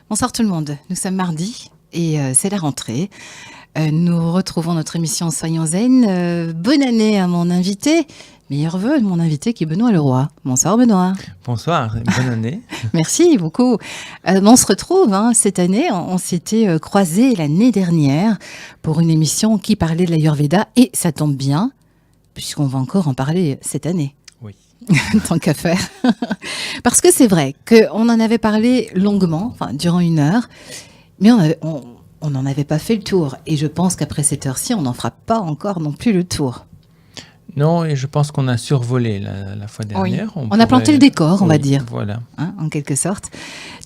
Bonsoir tout le monde, nous sommes mardi et c'est la rentrée. Nous retrouvons notre émission Soyons Zen. Bonne année à mon invité, meilleurs vœux de mon invité qui est Benoît Leroy. Bonsoir Benoît. Bonsoir, bonne année. Merci beaucoup. On se retrouve cette année, on s'était croisés l'année dernière pour une émission qui parlait de l'Ayurveda et ça tombe bien puisqu'on va encore en parler cette année. Oui. Tant qu'à faire. Parce que c'est vrai qu'on en avait parlé longuement, durant 1 heure, mais on n'en avait pas fait le tour. Et je pense qu'après cette heure-ci, on n'en fera pas encore non plus le tour. Non, et je pense qu'on a survolé la fois dernière. Oui. On a planté le décor, on va dire. Voilà. En quelque sorte.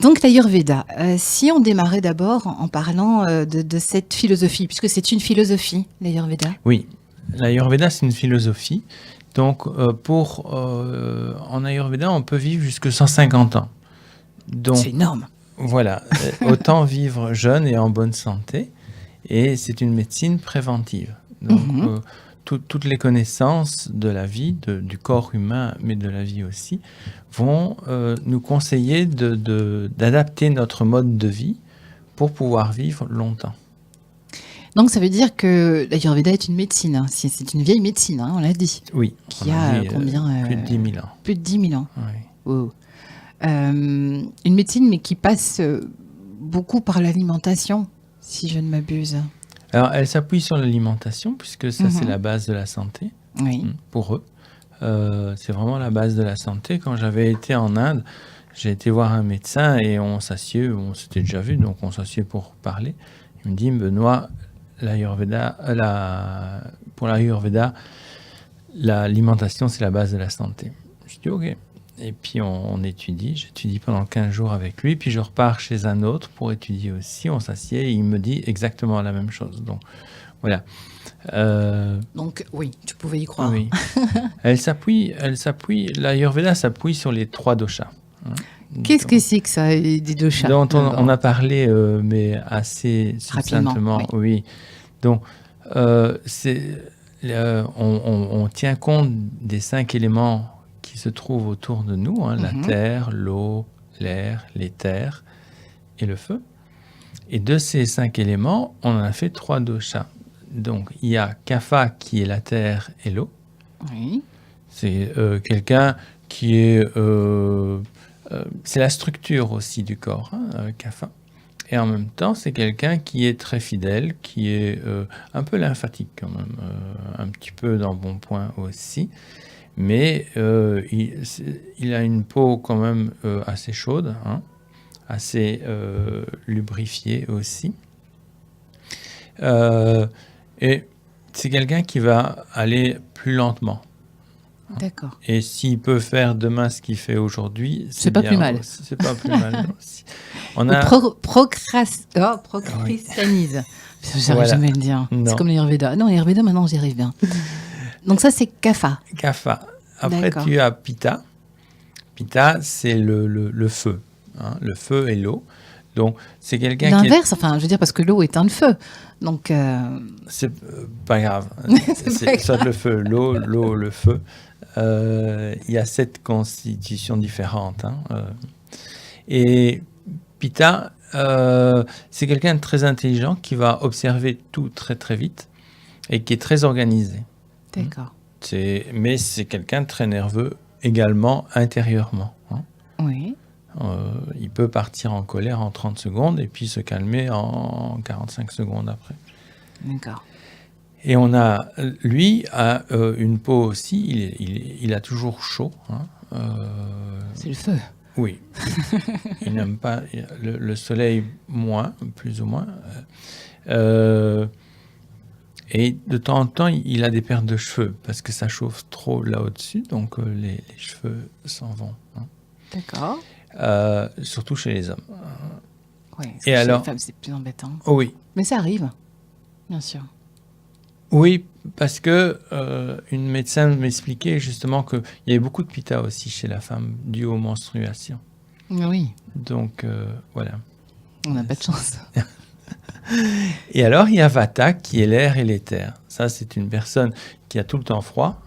Donc l'Ayurveda, si on démarrait d'abord en parlant de cette philosophie, puisque c'est une philosophie, l'Ayurveda. Oui, l'Ayurveda, c'est une philosophie. Donc, en Ayurveda, on peut vivre jusque 150 ans. Donc, c'est énorme. Voilà, autant vivre jeune et en bonne santé. Et c'est une médecine préventive. Donc, toutes les connaissances de la vie, du corps humain, mais de la vie aussi, vont nous conseiller d'adapter notre mode de vie pour pouvoir vivre longtemps. Donc, ça veut dire que l'Ayurveda est une médecine. C'est une vieille médecine, on l'a dit. Oui. Qui a combien plus de 10 000 ans. Plus de 10 000 ans. Oui. Wow. Une médecine, mais qui passe beaucoup par l'alimentation, si je ne m'abuse. Alors, elle s'appuie sur l'alimentation, puisque ça, c'est la base de la santé, pour eux. C'est vraiment la base de la santé. Quand j'avais été en Inde, j'ai été voir un médecin et on s'assied, on s'était déjà vu, donc on s'assied pour parler. Il me dit, Benoît, pour l'Ayurveda, l'alimentation, c'est la base de la santé. Je dis, OK. Et puis on étudie, j'étudie pendant 15 jours avec lui, puis je repars chez un autre pour étudier aussi, on s'assied et il me dit exactement la même chose. Donc voilà. Donc oui, tu pouvais y croire. Oui. L'Ayurveda s'appuie sur les 3 doshas. Qu'est-ce que c'est que ça, des doshas? Dont on a parlé, mais assez succinctement. Oui. Donc on tient compte des 5 éléments qui se trouvent autour de nous, la terre, l'eau, l'air, l'éther et le feu. Et de ces 5 éléments, on en a fait 3 doshas. Donc, il y a Kapha qui est la terre et l'eau. Oui. C'est quelqu'un qui est... c'est la structure aussi du corps, Kapha. Et en même temps, c'est quelqu'un qui est très fidèle, qui est un peu lymphatique quand même, un petit peu d'embonpoint aussi. Mais il a une peau quand même assez chaude, assez lubrifiée aussi. Et c'est quelqu'un qui va aller plus lentement. D'accord. Et s'il peut faire demain ce qu'il fait aujourd'hui, c'est pas bien plus mal. Aussi. C'est pas plus mal aussi. On a... procrastinise. J'arrive jamais à le dire. Non. C'est comme l'Ayurveda. Non, l'Ayurveda, maintenant, j'y arrive bien. Donc ça, c'est Kapha. Kapha. Après, tu as Pitta. Pitta, c'est le feu. Le feu et l'eau. Donc, c'est quelqu'un l'inverse, je veux dire, parce que l'eau éteint le feu. Donc... C'est pas grave. C'est soit le feu, l'eau, le feu. Il y a 7 constitutions différentes. Et Pitta, c'est quelqu'un de très intelligent qui va observer tout très, très vite et qui est très organisé. D'accord. Mais c'est quelqu'un de très nerveux également intérieurement. Oui. Il peut partir en colère en 30 secondes et puis se calmer en 45 secondes après. D'accord. Et lui a une peau aussi, il a toujours chaud. C'est le feu. Oui. Il n'aime pas le soleil moins, plus ou moins. Et de temps en temps, il a des pertes de cheveux parce que ça chauffe trop là au-dessus, donc les cheveux s'en vont. D'accord. Surtout chez les hommes. Oui, chez les femmes, c'est plus embêtant. Oh oui. Mais ça arrive, bien sûr. Oui, parce que une médecin m'expliquait justement qu'il y avait beaucoup de pitta aussi chez la femme, dû aux menstruations. Oui. Donc, voilà. On n'a pas de chance. Et alors, il y a Vata, qui est l'air et l'éther. Ça, c'est une personne qui a tout le temps froid,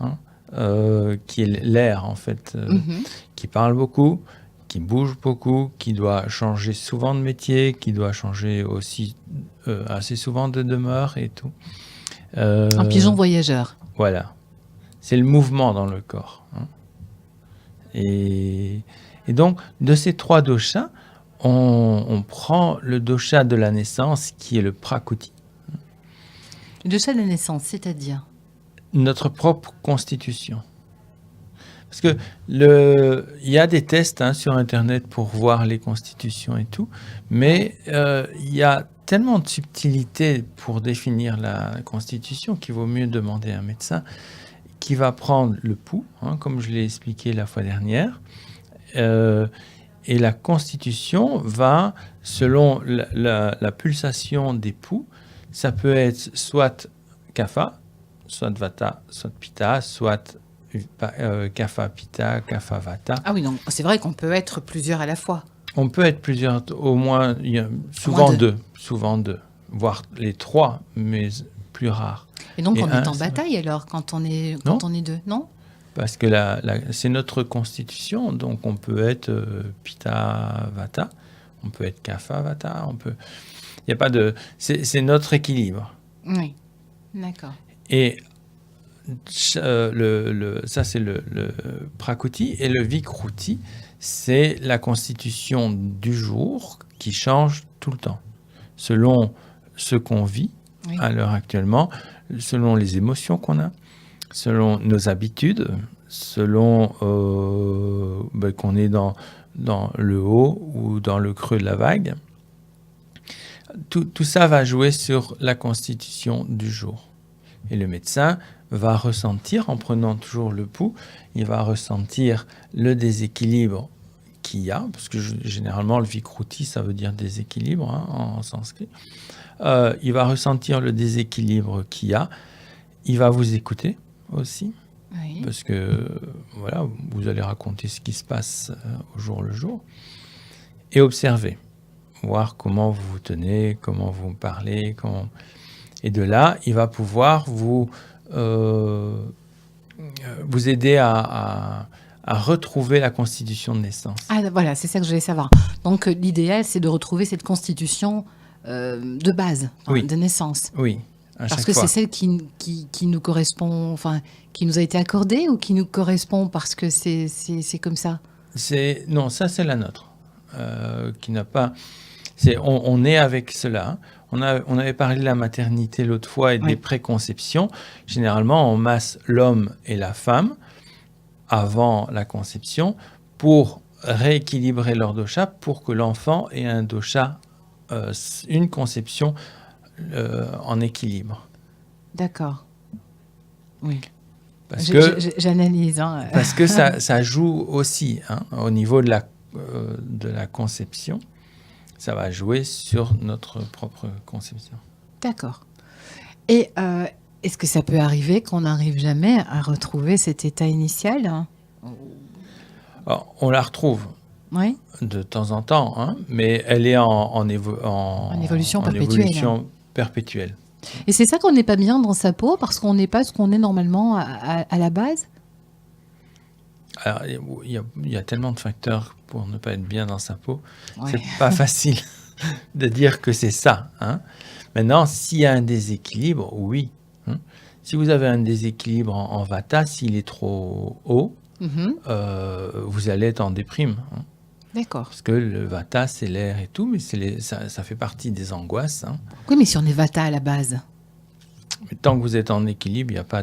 qui est l'air, en fait, qui parle beaucoup, qui bouge beaucoup, qui doit changer souvent de métier, qui doit changer aussi assez souvent de demeure et tout. Un pigeon voyageur. Voilà. C'est le mouvement dans le corps. Hein. Et donc, de ces 3 doshas, on prend le dosha de la naissance qui est le prakriti. Le dosha de la naissance, c'est-à-dire Notre propre constitution. Parce que il y a des tests sur Internet pour voir les constitutions et tout, mais il y a tellement de subtilité pour définir la constitution qu'il vaut mieux demander à un médecin qui va prendre le pouls, comme je l'ai expliqué la fois dernière, et la constitution va, selon la pulsation des pouls, ça peut être soit kapha, soit vata, soit pitta, soit kapha pitta, kapha vata. Ah oui, donc c'est vrai qu'on peut être plusieurs à la fois. On peut être plusieurs, au moins, souvent deux, voire les 3, mais plus rares. Et donc Et on est en bataille alors quand on est 2, non? Parce que c'est notre constitution, donc on peut être pitta vata, on peut être kapha vata, il y a pas de, c'est notre équilibre. Oui, d'accord. Et ça c'est le prakriti, et le vikruti, c'est la constitution du jour qui change tout le temps, selon ce qu'on vit à l'heure actuellement, selon les émotions qu'on a, selon nos habitudes, selon qu'on est dans le haut ou dans le creux de la vague. Tout ça va jouer sur la constitution du jour. Et le médecin va ressentir, en prenant toujours le pouls, il va ressentir le déséquilibre qu'il y a, parce que généralement le vikruti, ça veut dire déséquilibre en sanskrit. Il va ressentir le déséquilibre qu'il y a. Il va vous écouter aussi, parce que voilà, vous allez raconter ce qui se passe au jour le jour, et observer, voir comment vous vous tenez, comment vous parlez, et de là, il va pouvoir vous aider à retrouver la constitution de naissance. Ah voilà, c'est ça que je voulais savoir. Donc l'idéal, c'est de retrouver cette constitution de base, de naissance. Oui. Parce que c'est celle qui nous correspond, enfin, qui nous a été accordée, ou qui nous correspond parce que c'est comme ça? Non, ça c'est la nôtre, qui n'a pas. On est avec cela. On avait parlé de la maternité l'autre fois et des préconceptions. Généralement, on masse l'homme et la femme avant la conception pour rééquilibrer leur dosha, pour que l'enfant ait un dosha, une conception en équilibre. D'accord. Oui. Parce que j'analyse. Parce que ça joue aussi au niveau de la conception. Ça va jouer sur notre propre conception. D'accord. Et est-ce que ça peut arriver qu'on n'arrive jamais à retrouver cet état initial? Alors, on la retrouve de temps en temps, mais elle est en évolution perpétuelle. Et c'est ça qu'on n'est pas bien dans sa peau parce qu'on n'est pas ce qu'on est normalement à la base? Alors, il y a tellement de facteurs pour ne pas être bien dans sa peau. C'est pas facile de dire que c'est ça. Maintenant, s'il y a un déséquilibre, oui. Si vous avez un déséquilibre en vata, s'il est trop haut, vous allez être en déprime. D'accord. Parce que le vata, c'est l'air et tout, mais ça fait partie des angoisses. Oui, mais si on est vata à la base. Mais tant que vous êtes en équilibre, il n'y a pas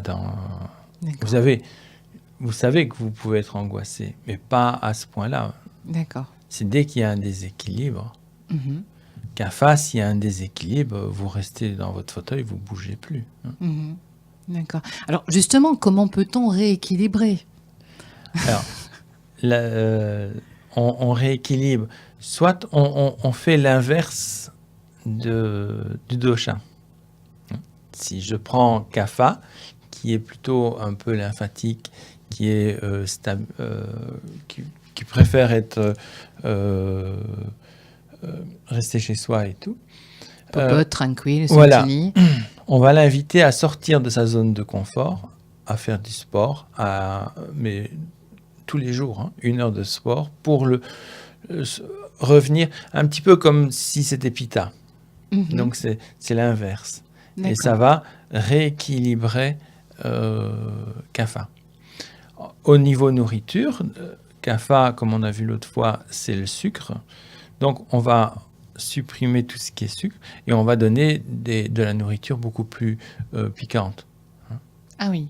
Vous savez que vous pouvez être angoissé, mais pas à ce point-là. D'accord. C'est dès qu'il y a un déséquilibre. Kapha, s'il y a un déséquilibre, vous restez dans votre fauteuil, vous ne bougez plus. D'accord. Alors, justement, comment peut-on rééquilibrer? Alors, on rééquilibre. Soit on fait l'inverse du dosha. Si je prends Kapha, qui est plutôt un peu lymphatique, qui est qui préfère être rester chez soi et tout. Popote, tranquille, voilà. On va l'inviter à sortir de sa zone de confort, à faire du sport, mais tous les jours, hein, 1 heure de sport pour revenir un petit peu comme si c'était Pitta. Donc, c'est l'inverse. D'accord. Et ça va rééquilibrer Kapha. Au niveau nourriture, Kapha, comme on a vu l'autre fois, c'est le sucre. Donc, on va supprimer tout ce qui est sucre et on va donner de la nourriture beaucoup plus piquante. Hein. Ah oui.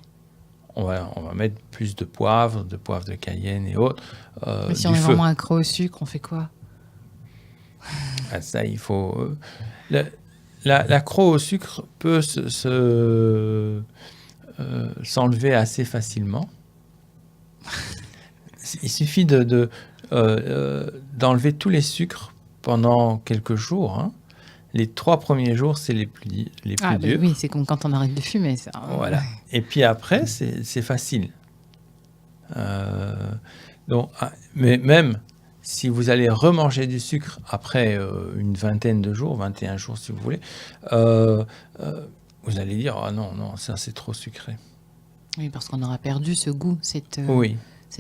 On va mettre plus de poivre de Cayenne et autres. Mais si on est vraiment accro au sucre, on fait quoi? Ah, ça, il faut... l'accro au sucre peut s'enlever assez facilement. Il suffit d'enlever tous les sucres pendant quelques jours. Hein. Les 3 premiers jours, c'est les plus durs. Oui, c'est comme quand on arrête de fumer. Ça. Voilà. Et puis après, c'est facile. Mais même si vous allez remanger du sucre après une vingtaine de jours, 21 jours si vous voulez, vous allez dire « Ah non, ça c'est trop sucré ». Oui, parce qu'on aura perdu ce goût, cette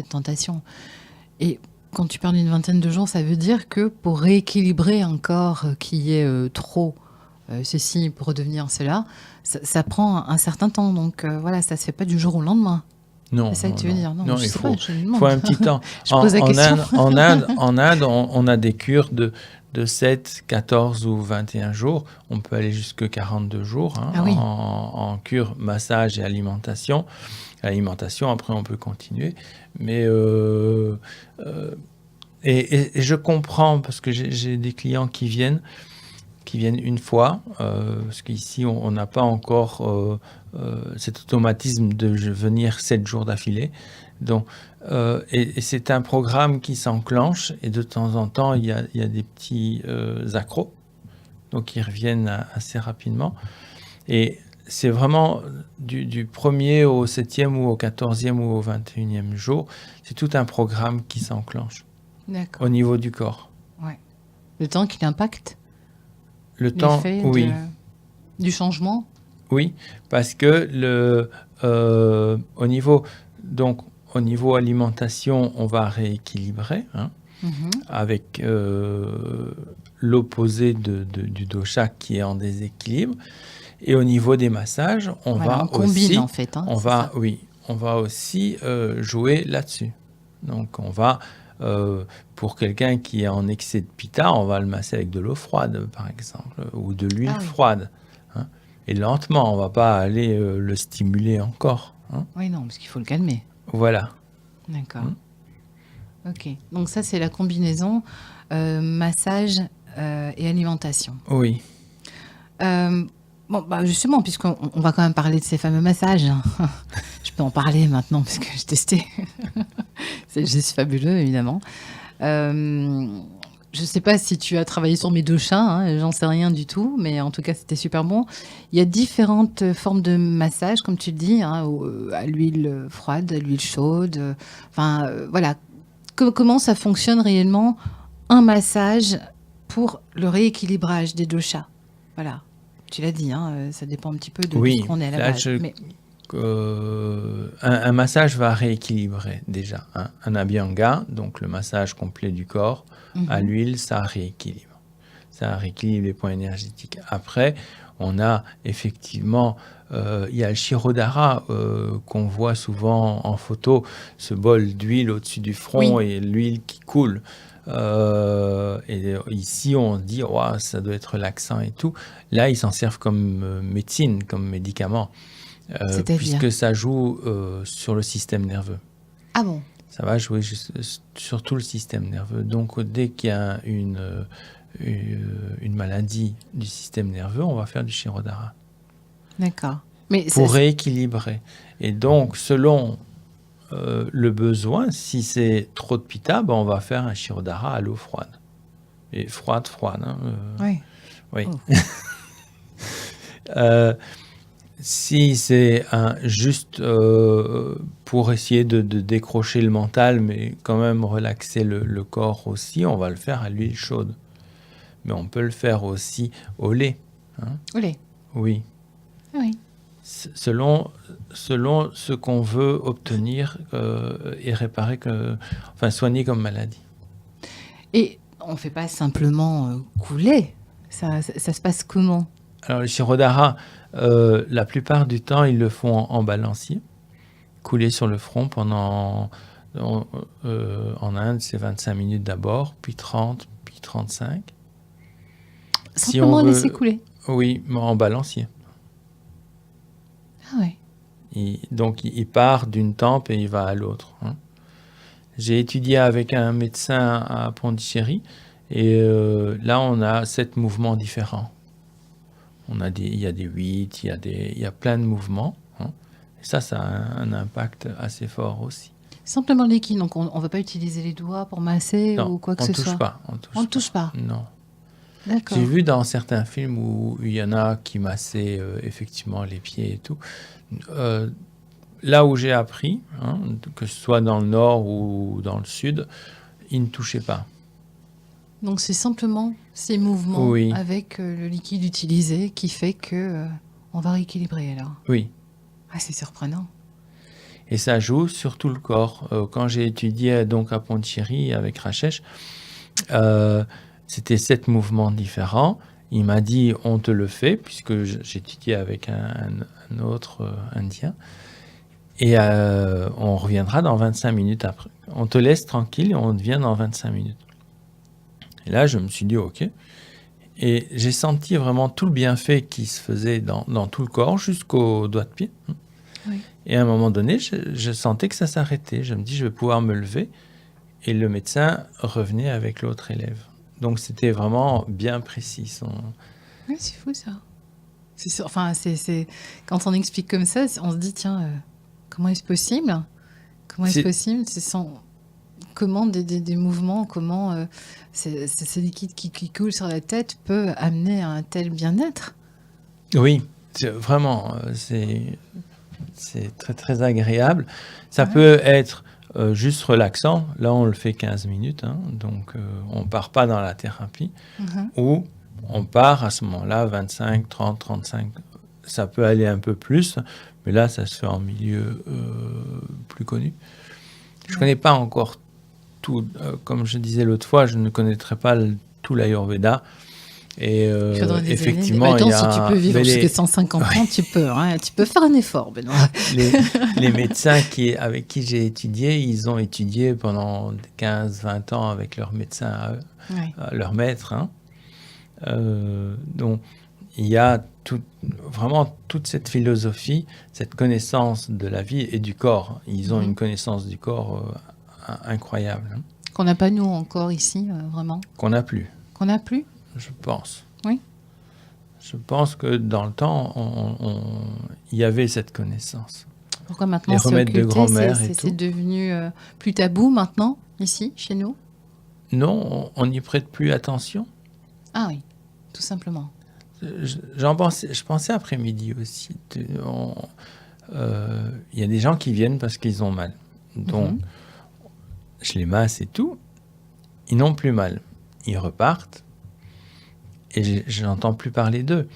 tentation. Et quand tu parles d'une vingtaine de jours, ça veut dire que pour rééquilibrer un corps qui est trop ceci pour redevenir cela, ça prend un certain temps. Donc voilà, ça ne se fait pas du jour au lendemain. Non, c'est ça que tu veux dire? Non, il faut un petit temps. Je pose la question. En Inde, on a des cures de 7, 14 ou 21 jours. On peut aller jusqu'à 42 jours en cure, massage et alimentation. L'alimentation, après, on peut continuer. Mais et je comprends, parce que j'ai des clients qui viennent une fois, parce qu'ici, on n'a pas encore cet automatisme de venir 7 jours d'affilée. Donc, et c'est un programme qui s'enclenche, et de temps en temps, il y a des petits accros, donc ils reviennent assez rapidement. Et c'est vraiment du 1er au 7e ou au 14e ou au 21e jour, c'est tout un programme qui s'enclenche au niveau du corps. Ouais. Le temps qu'il impacte le temps, oui. Du changement? Oui, parce que au niveau alimentation, on va rééquilibrer avec l'opposé du dosha qui est en déséquilibre. Et au niveau des massages, on va combine, en fait. On va aussi jouer là-dessus. Donc, on va... pour quelqu'un qui est en excès de pitta, on va le masser avec de l'eau froide, par exemple, ou de l'huile froide. Hein. Et lentement, on ne va pas aller le stimuler encore. Hein. Oui, non, parce qu'il faut le calmer. Voilà. D'accord. Ok. Donc ça, c'est la combinaison massage et alimentation. Oui. Bon, justement, puisqu'on va quand même parler de ces fameux massages, je peux en parler maintenant parce que j'ai testé. C'est juste fabuleux, évidemment. Je ne sais pas si tu as travaillé sur mes doshas, j'en sais rien du tout, mais en tout cas, c'était super bon. Il y a différentes formes de massage, comme tu le dis, à l'huile froide, à l'huile chaude. Voilà. Comment ça fonctionne réellement, un massage pour le rééquilibrage des doshas? Voilà. Tu l'as dit, ça dépend un petit peu de ce qu'on est à la base. Un massage va rééquilibrer déjà. Un abhyanga, donc le massage complet du corps, à l'huile, ça rééquilibre. Ça rééquilibre les points énergétiques. Après, on a effectivement, il y a le Shirodhara qu'on voit souvent en photo, ce bol d'huile au-dessus du front et l'huile qui coule. Et ici, on se dit, ça doit être relaxant et tout. Là, ils s'en servent comme médecine, comme médicament, puisque ça joue sur le système nerveux. Ah bon? Ça va jouer sur tout le système nerveux. Donc, dès qu'il y a une maladie du système nerveux, on va faire du Shirodhara. D'accord. Pour rééquilibrer. Et donc, selon le besoin, si c'est trop de pitta, on va faire un Shirodhara à l'eau froide. Et froide. Hein, oui. Oh. Si c'est juste pour essayer de décrocher le mental, mais quand même relaxer le corps aussi, on va le faire à l'huile chaude. Mais on peut le faire aussi au lait. Hein. Au lait? Oui. Oui. selon ce qu'on veut obtenir et réparer, soigner comme maladie. Et on ne fait pas simplement couler. Ça se passe comment? Alors, les Shirodhara, la plupart du temps, ils le font en balancier, couler sur le front pendant, en Inde, c'est 25 minutes d'abord, puis 30, puis 35. Simplement laisser couler? Oui, mais en balancier. Ah ouais. Donc, il part d'une tempe et il va à l'autre. Hein. J'ai étudié avec un médecin à Pondichéry et là, on a 7 mouvements différents. Il y a des 8, il y a plein de mouvements. Hein. Et ça a un impact assez fort aussi. Simplement liquide, donc on ne va pas utiliser les doigts pour masser Non, ou quoi que ce soit? On ne touche pas? Non. D'accord. J'ai vu dans certains films où il y en a qui massaient effectivement les pieds et tout. Là où j'ai appris, hein, que ce soit dans le nord ou dans le sud, ils ne touchaient pas. Donc c'est simplement ces mouvements avec le liquide utilisé qui fait que on va rééquilibrer alors. Oui. Ah, c'est surprenant. Et ça joue sur tout le corps. Quand j'ai étudié donc à Pondichéry avec Rachesh, c'était 7 mouvements différents. Il m'a dit on te le fait, puisque j'étudiais avec un autre Indien. Et on reviendra dans 25 minutes après. On te laisse tranquille et on vient dans 25 minutes. Et là, je me suis dit ok. Et j'ai senti vraiment tout le bienfait qui se faisait dans tout le corps, jusqu'aux doigts de pied. Oui. Et à un moment donné, je sentais que ça s'arrêtait. Je me dis, je vais pouvoir me lever. Et le médecin revenait avec l'autre élève. Donc, c'était vraiment bien précis. Oui, c'est fou, ça. Quand on explique comme ça, on se dit, tiens, comment est-ce possible? Comment est-ce possible? Comment des mouvements, comment ce liquide qui coule sur la tête peut amener à un tel bien-être? Oui, vraiment, c'est très, très agréable. Ça peut être juste relaxant. Là, on le fait 15 minutes, hein, donc on ne part pas dans la thérapie. Ou on part à ce moment-là, 25, 30, 35. Ça peut aller un peu plus, mais là, ça se fait en milieu plus connu. Je ne connais pas encore tout. Comme je disais l'autre fois, je ne connaîtrais pas tout l'Ayurveda. Et effectivement, il y a... si tu peux vivre jusqu'à 150 ans, tu peux faire un effort, Benoît. Les médecins avec qui j'ai étudié, ils ont étudié pendant 15-20 ans avec leur médecin, leur maître. Hein. Donc, il y a vraiment toute cette philosophie, cette connaissance de la vie et du corps. Ils ont une connaissance du corps incroyable. Hein. Qu'on n'a pas nous encore ici, vraiment. Qu'on n'a plus. Qu'on n'a plus? Je pense. Oui. Je pense que dans le temps, il y avait cette connaissance. Pourquoi maintenant les remèdes de grand-mère et tout. C'est devenu plus tabou maintenant, ici, chez nous? Non, on n'y prête plus attention. Ah oui, tout simplement. Je pensais après-midi aussi. Il y a des gens qui viennent parce qu'ils ont mal. Donc, je les masse et tout. Ils n'ont plus mal. Ils repartent. Et je n'entends plus parler d'eux.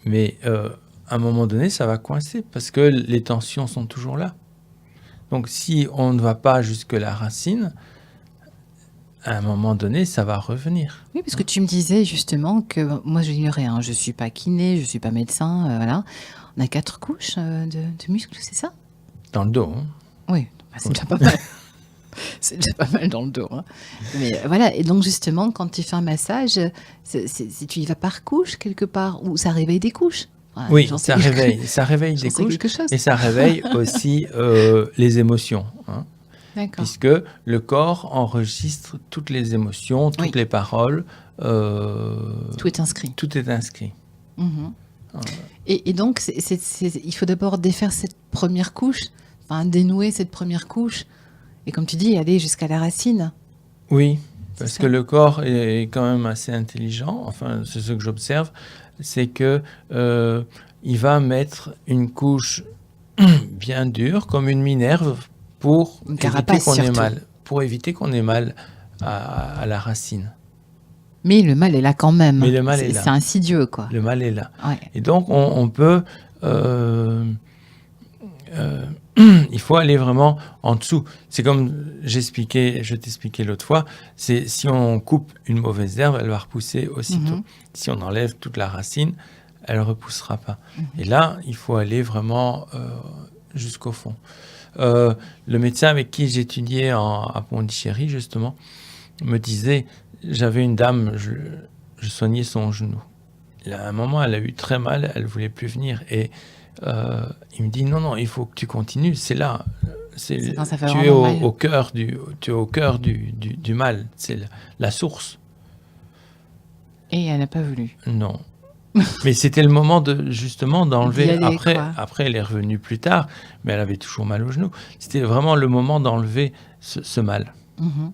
Mais à un moment donné, ça va coincer parce que les tensions sont toujours là. Donc, si on ne va pas jusque la racine, à un moment donné, ça va revenir. Oui, parce que tu me disais justement que moi, je n'ignorais rien. Je ne suis pas kiné, je ne suis pas médecin. Voilà. On a 4 couches de muscles, c'est ça? Dans le dos. Hein. Oui, c'est déjà pas mal. C'est déjà pas mal dans le dos. Hein. Mais voilà, et donc justement, quand tu fais un massage, tu y vas par couche quelque part, ou ça réveille des couches? Voilà, oui, ça réveille des couches, et ça réveille aussi les émotions. Hein, puisque le corps enregistre toutes les émotions, toutes les paroles. Tout est inscrit. Tout est inscrit. Et donc, il faut d'abord défaire cette première couche, dénouer cette première couche. Et comme tu dis, aller jusqu'à la racine. Oui, parce que le corps est quand même assez intelligent. Enfin, c'est ce que j'observe. C'est que il va mettre une couche bien dure, comme une minerve, pour éviter qu'on ait mal à la racine. Mais le mal est là quand même. Mais le mal est là. C'est insidieux, quoi. Le mal est là. Ouais. Et donc, on peut euh, euh, il faut aller vraiment en dessous. C'est comme je t'expliquais l'autre fois, c'est si on coupe une mauvaise herbe, elle va repousser aussitôt. Mhm. Si on enlève toute la racine, elle ne repoussera pas. Mhm. Et là, il faut aller vraiment jusqu'au fond. Le médecin avec qui j'étudiais à Pondichéry, justement, me disait, j'avais une dame, je soignais son genou. Et à un moment, elle a eu très mal, elle ne voulait plus venir. Et il me dit, non, il faut que tu continues, c'est là. C'est quand ça fait Tu es vraiment mal. au cœur du mal, c'est la source. Et elle n'a pas voulu. Non. Mais c'était le moment justement D'y d'enlever. aller, quoi. Après, elle est revenue plus tard, mais elle avait toujours mal au genou. C'était vraiment le moment d'enlever ce mal. Mhm.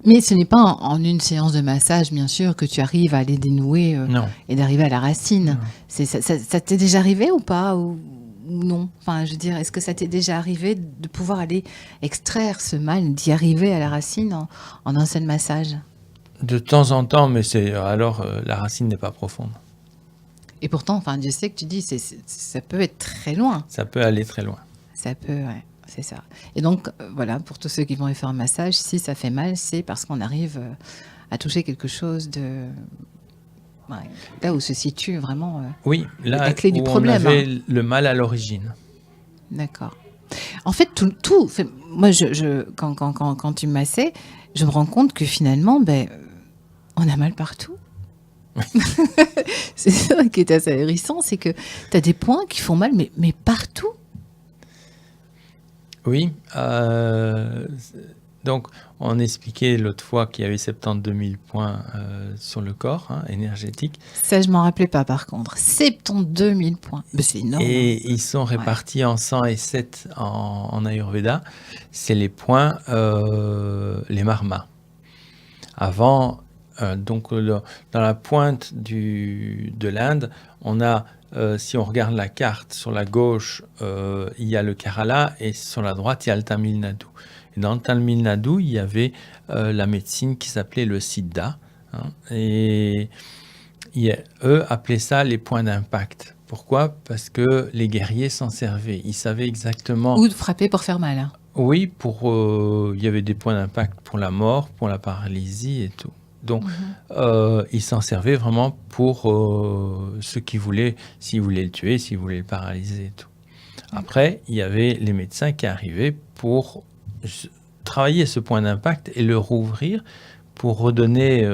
Mais ce n'est pas en une séance de massage, bien sûr, que tu arrives à les dénouer Non. et d'arriver à la racine. Non. Ça t'est déjà arrivé ou pas ou non? Enfin, je veux dire, est-ce que ça t'est déjà arrivé de pouvoir aller extraire ce mal, d'y arriver à la racine en un seul massage? De temps en temps, mais la racine n'est pas profonde. Et pourtant, enfin, Dieu sait que tu dis, ça peut être très loin. Ça peut aller très loin. Ça peut, ouais, c'est ça. Et donc, voilà, pour tous ceux qui vont y faire un massage, si ça fait mal, c'est parce qu'on arrive à toucher quelque chose de... ouais, là où se situe vraiment Oui, là la clé du où problème. on avait le mal à l'origine. D'accord. En fait, moi, quand tu me massais, je me rends compte que finalement, on a mal partout. C'est ça qui est assez ahurissant, c'est que tu as des points qui font mal, mais partout. Oui. Donc, on expliquait l'autre fois qu'il y avait 72 000 points sur le corps énergétique. Ça, je m'en rappelais pas, par contre. 72 000 points. Mais c'est énorme. Et ils sont répartis en 107 en Ayurveda. C'est les points, les marmas. Avant, donc dans la pointe de l'Inde, on a, si on regarde la carte, sur la gauche, il y a le Kerala et sur la droite, il y a le Tamil Nadu. Et dans le Tamil Nadu, il y avait la médecine qui s'appelait le Siddha. Et eux appelaient ça les points d'impact. Pourquoi? Parce que les guerriers s'en servaient. Ils savaient exactement... Ou de frapper pour faire mal. Oui, il y avait des points d'impact pour la mort, pour la paralysie et tout. Donc, ils s'en servaient vraiment pour ceux qui voulaient, s'ils voulaient le tuer, s'ils voulaient le paralyser et tout. Après, il y avait les médecins qui arrivaient pour travailler ce point d'impact et le rouvrir pour redonner,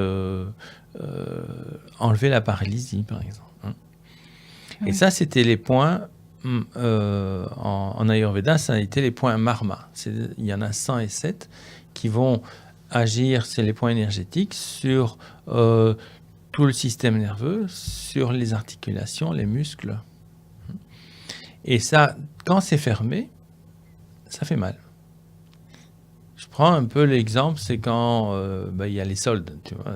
enlever la paralysie, par exemple. Oui. Et ça, c'était les points... en Ayurveda, ça a été les points marma. Il y en a 107 qui vont agir, c'est les points énergétiques, sur tout le système nerveux, sur les articulations, les muscles. Et ça, quand c'est fermé, ça fait mal. Je prends un peu l'exemple, c'est quand il y a les soldes. Tu vois,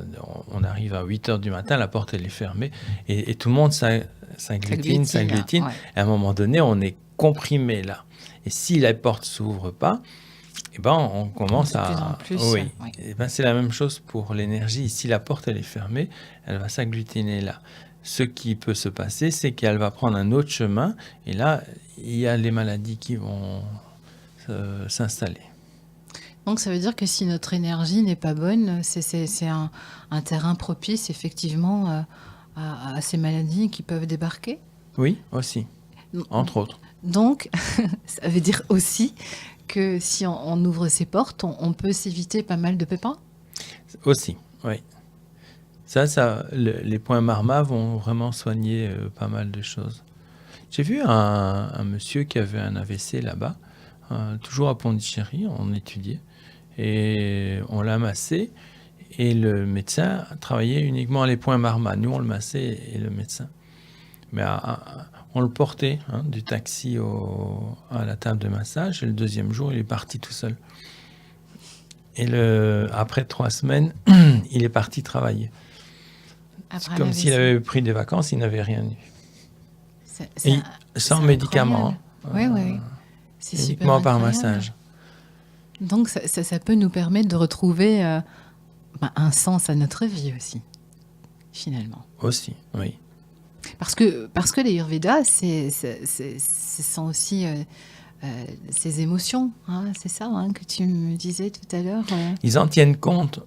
on arrive à 8h du matin, la porte elle est fermée et tout le monde s'agglutine. Ouais. À un moment donné, on est comprimé là. Et si la porte ne s'ouvre pas, on commence de plus en plus, oui. oui. C'est la même chose pour l'énergie. Si la porte elle est fermée, elle va s'agglutiner là. Ce qui peut se passer, c'est qu'elle va prendre un autre chemin et là, il y a les maladies qui vont s'installer. Donc ça veut dire que si notre énergie n'est pas bonne, c'est un terrain propice effectivement à ces maladies qui peuvent débarquer? Oui, aussi, entre autres. Donc ça veut dire aussi que si on ouvre ces portes, on peut s'éviter pas mal de pépins? Aussi, oui. Les points marma vont vraiment soigner pas mal de choses. J'ai vu un monsieur qui avait un AVC là-bas, toujours à Pondichéry, on étudiait, et on l'a massé, et le médecin travaillait uniquement les points marma. Nous, on le massait et le médecin. Mais on le portait du taxi à la table de massage, et le deuxième jour, il est parti tout seul. Et après 3 semaines, il est parti travailler. C'est comme s'il avait pris des vacances, il n'avait rien eu. Sans médicaments. Oui, oui. C'est uniquement super par incroyable. massage. Donc ça peut nous permettre de retrouver un sens à notre vie aussi, finalement. Aussi, oui. Parce que l'Ayurveda, ce sont aussi ces émotions, hein, c'est ça que tu me disais tout à l'heure. Ils en tiennent compte.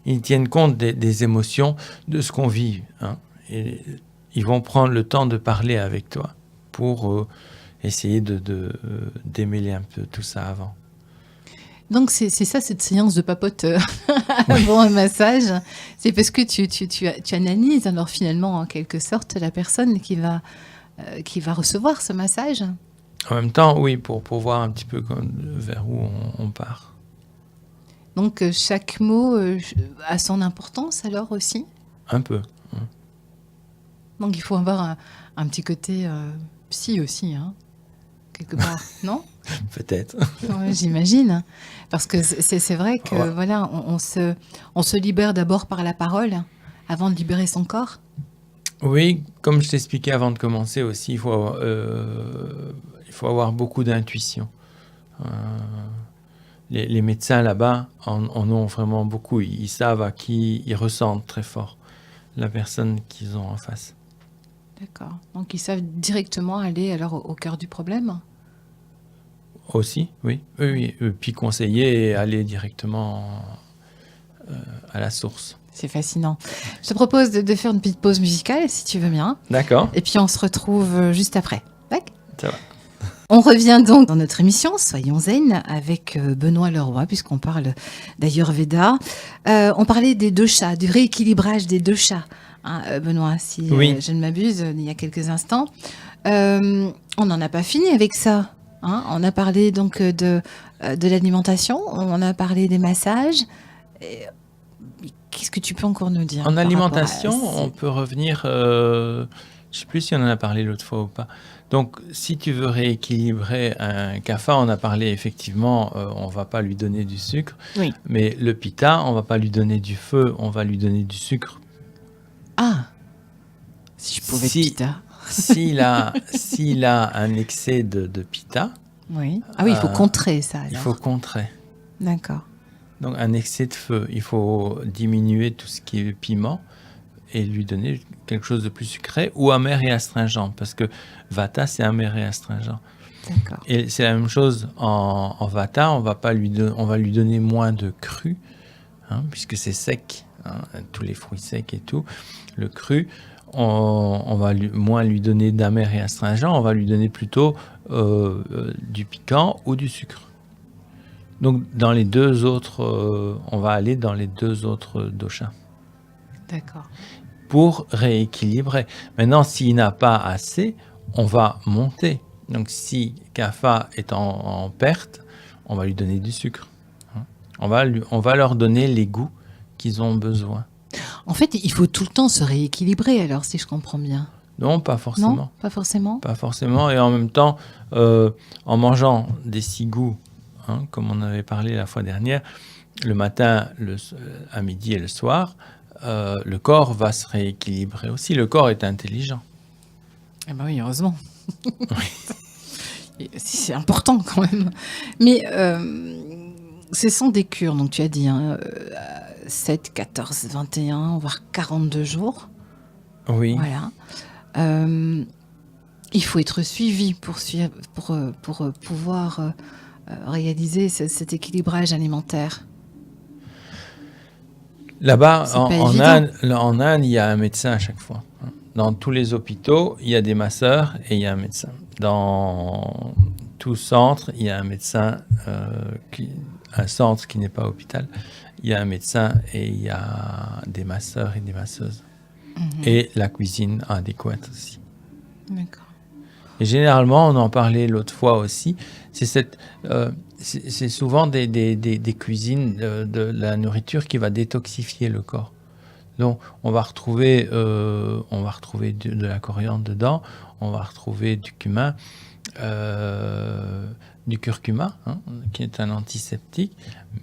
Ils tiennent compte des émotions, de ce qu'on vit. Hein. Et ils vont prendre le temps de parler avec toi pour essayer de démêler un peu tout ça avant. Donc c'est ça, cette séance de papoteur avant un massage. C'est parce que tu analyses alors finalement en quelque sorte la personne qui va recevoir ce massage. En même temps, oui, pour voir un petit peu vers où on part. Donc chaque mot a son importance alors aussi. Un peu. Donc il faut avoir un petit côté psy aussi, hein, quelque part, non? Peut-être. Ouais, j'imagine. Parce que c'est vrai que voilà, on se libère d'abord par la parole avant de libérer son corps. Oui, comme je t'expliquais avant de commencer aussi, il faut avoir beaucoup d'intuition. Les médecins là-bas en ont vraiment beaucoup. Ils savent à qui ils ressentent très fort la personne qu'ils ont en face. D'accord. Donc ils savent directement aller alors au cœur du problème. Aussi, oui. Puis conseiller et aller directement à la source. C'est fascinant. Je te propose de faire une petite pause musicale, si tu veux bien. D'accord. Et puis on se retrouve juste après. D'accord ? Ça va. On revient donc dans notre émission Soyons Zen avec Benoît Leroy, puisqu'on parle d'Ayurveda. On parlait des doshas, du rééquilibrage des doshas. Hein, Benoît, si je ne m'abuse, il y a quelques instants. On n'en a pas fini avec ça. Hein, on a parlé donc de l'alimentation, on a parlé des massages. Qu'est-ce que tu peux encore nous dire? En alimentation, on peut revenir, je ne sais plus si on en a parlé l'autre fois ou pas. Donc, si tu veux rééquilibrer un kapha, on a parlé effectivement, on ne va pas lui donner du sucre. Oui. Mais le pitta, on ne va pas lui donner du feu, on va lui donner du sucre. Ah, si je pouvais pitta. S'il a un excès de pitta... Oui. Ah oui, il faut contrer ça alors. Il faut contrer. D'accord. Donc un excès de feu, il faut diminuer tout ce qui est piment et lui donner quelque chose de plus sucré ou amer et astringent, parce que Vata, c'est amer et astringent. D'accord. Et c'est la même chose en Vata, on va lui donner moins de cru, puisque c'est sec, tous les fruits secs et tout. Le cru, on va moins lui donner d'amer et astringent, on va lui donner plutôt du piquant ou du sucre. Donc, dans les deux autres, on va aller dans les deux autres doshas. D'accord. Pour rééquilibrer. Maintenant, s'il n'a pas assez, on va monter. Donc, si kapha est en perte, on va lui donner du sucre. On va leur donner les goûts qu'ils ont besoin. En fait, il faut tout le temps se rééquilibrer, alors, si je comprends bien. Non, pas forcément. Non, pas forcément. Pas forcément. Et en même temps, en mangeant des 6 goûts, comme on avait parlé la fois dernière, le matin, à midi et le soir, le corps va se rééquilibrer aussi. Le corps est intelligent. Eh ben oui, heureusement. C'est important quand même. Mais ce sont des cures, donc tu as dit 7, 14, 21, voire 42 jours. Oui. Voilà. Il faut être suivi pour pouvoir réaliser cet équilibrage alimentaire. Là-bas, en Inde, il y a un médecin à chaque fois. Dans tous les hôpitaux, il y a des masseurs et il y a un médecin. Dans tout centre, il y a un médecin, un centre qui n'est pas hôpital, il y a un médecin et il y a des masseurs et des masseuses. Et la cuisine adéquate aussi. D'accord. Et généralement, on en parlait l'autre fois aussi, c'est souvent des cuisines de la nourriture qui va détoxifier le corps. Donc, on va retrouver de la coriandre dedans, on va retrouver du cumin, du curcuma, qui est un antiseptique,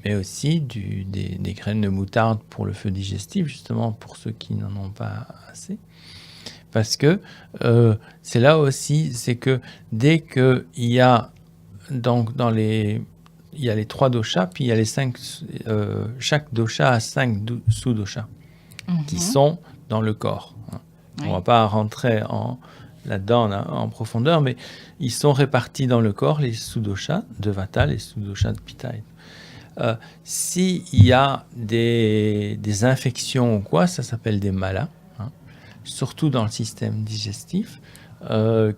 mais aussi des graines de moutarde pour le feu digestif, justement pour ceux qui n'en ont pas assez. Parce que c'est là aussi, c'est que dès qu'il y a donc il y a les 3 doshas, puis il y a les 5, chaque dosha a 5 sous-doshas qui sont dans le corps. On ne va pas rentrer là-dedans en profondeur, mais ils sont répartis dans le corps, les sous-doshas de Vata, les sous-doshas de Pitta. S'il y a des infections ou quoi, ça s'appelle des malas, surtout dans le système digestif,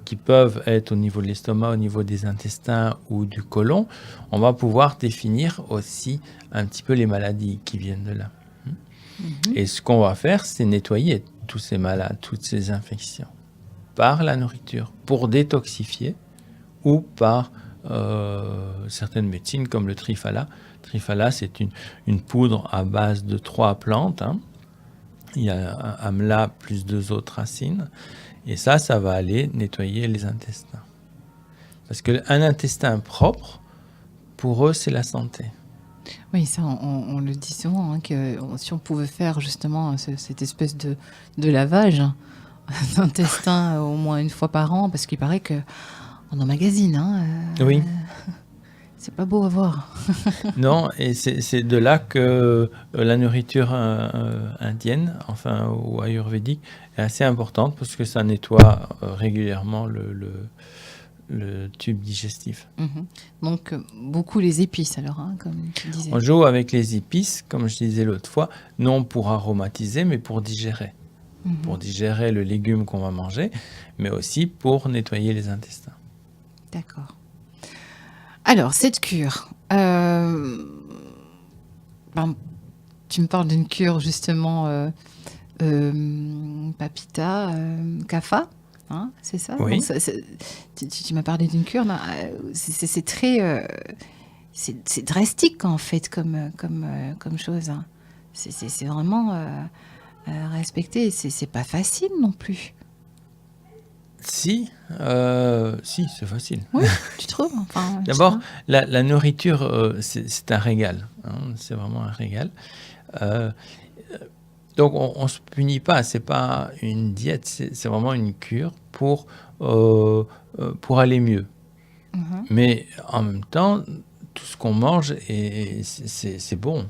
qui peuvent être au niveau de l'estomac, au niveau des intestins ou du côlon. On va pouvoir définir aussi un petit peu les maladies qui viennent de là. Et ce qu'on va faire, c'est nettoyer tous ces malades, toutes ces infections par la nourriture pour détoxifier ou par certaines médecines comme le Triphala. Triphala, c'est une poudre à base de 3 plantes. Il y a amla plus 2 autres racines. Et ça va aller nettoyer les intestins. Parce qu'un intestin propre, pour eux, c'est la santé. Oui, ça, on le dit souvent, que si on pouvait faire justement cette espèce de lavage d'intestin au moins une fois par an, parce qu'il paraît qu'on emmagasine. Oui. C'est pas beau à voir. Non, et c'est de là que la nourriture indienne, ou ayurvédique, est assez importante parce que ça nettoie régulièrement le tube digestif. Donc, beaucoup les épices, alors, comme tu disais. On joue avec les épices, comme je disais l'autre fois, non pour aromatiser, mais pour digérer. Pour digérer le légume qu'on va manger, mais aussi pour nettoyer les intestins. D'accord. Alors, cette cure, tu me parles d'une cure justement Papita, Kapha, c'est ça? Oui. Donc, tu m'as parlé d'une cure, c'est très... c'est drastique en fait comme chose. C'est vraiment respecté, c'est pas facile non plus. Si, c'est facile. Oui, tu trouves? D'abord, la nourriture, c'est un régal. C'est vraiment un régal. Donc, on ne se punit pas. Ce n'est pas une diète, c'est vraiment une cure pour aller mieux. Mais en même temps, tout ce qu'on mange, c'est bon.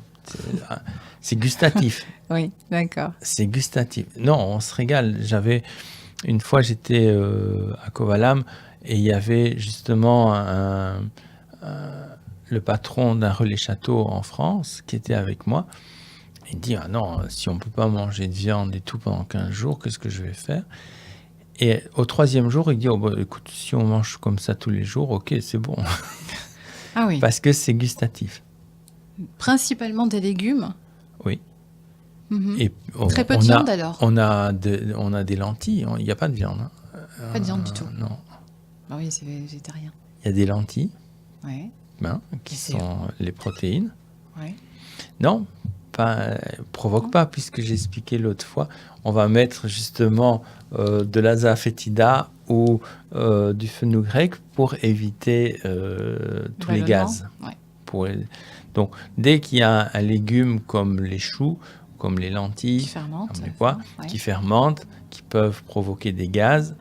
C'est gustatif. Oui, d'accord. C'est gustatif. Non, on se régale. Une fois, j'étais à Kovalam et il y avait justement le patron d'un relais château en France qui était avec moi. Il dit « Ah non, si on ne peut pas manger de viande et tout pendant 15 jours, qu'est-ce que je vais faire ?» Et au 3e jour, il dit « Oh, écoute, si on mange comme ça tous les jours, ok, c'est bon. » Ah oui. Parce que c'est gustatif. Principalement des légumes? Oui. Et très peu de viande alors? On a des lentilles, il n'y a pas de viande. Pas de viande du tout? Non. Ah oui, c'est végétarien. Il y a des lentilles, ouais. Qui sont les protéines. Ouais. Non, provoque pas, puisque j'ai expliqué l'autre fois, on va mettre justement de l'aza fétida ou du fenugrec pour éviter tous les gaz. Ouais. Donc, dès qu'il y a un légume comme les choux, comme les lentilles, qui fermentent, qui peuvent provoquer des gaz,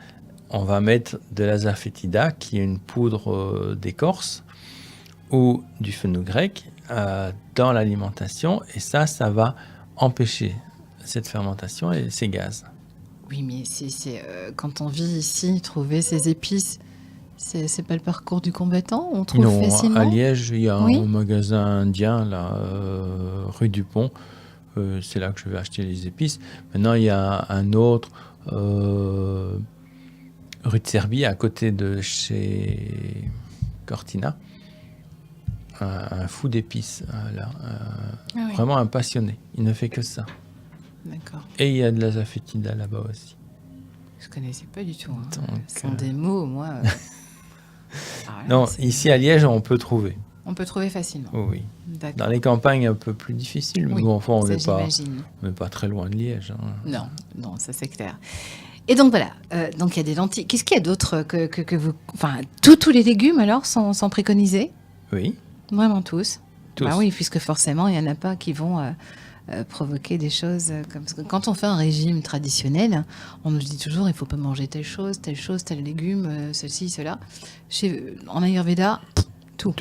on va mettre de l'aza fétida, qui est une poudre d'écorce, ou du fenugrec dans l'alimentation, et ça va empêcher cette fermentation et ces gaz. Oui, mais quand on vit ici, trouver ces épices, c'est pas le parcours du combattant? On trouve facilement? À Liège, il y a un magasin indien, là, rue du Pont. C'est là que je vais acheter les épices. Maintenant, il y a un autre, rue de Serbie, à côté de chez Cortina. Un fou d'épices, là. Vraiment un passionné. Il ne fait que ça. D'accord. Et il y a de l'aza fétida là-bas aussi. Je ne connaissais pas du tout. Ce sont des mots, moi. Non, ici à Liège, on peut trouver. On peut trouver facilement. Oui. Dans les campagnes, un peu plus difficile. Mais bon, on n'est pas très loin de Liège. Non, ça c'est clair. Et donc voilà, donc il y a des lentilles. Qu'est-ce qu'il y a d'autre que vous... Enfin, tous les légumes alors sont préconisés? Oui. Vraiment tous? Tous. Oui, puisque forcément, il n'y en a pas qui vont provoquer des choses comme ça. Quand on fait un régime traditionnel, on nous dit toujours il ne faut pas manger telle chose, tel légume, ceci, cela. En Ayurveda, tout.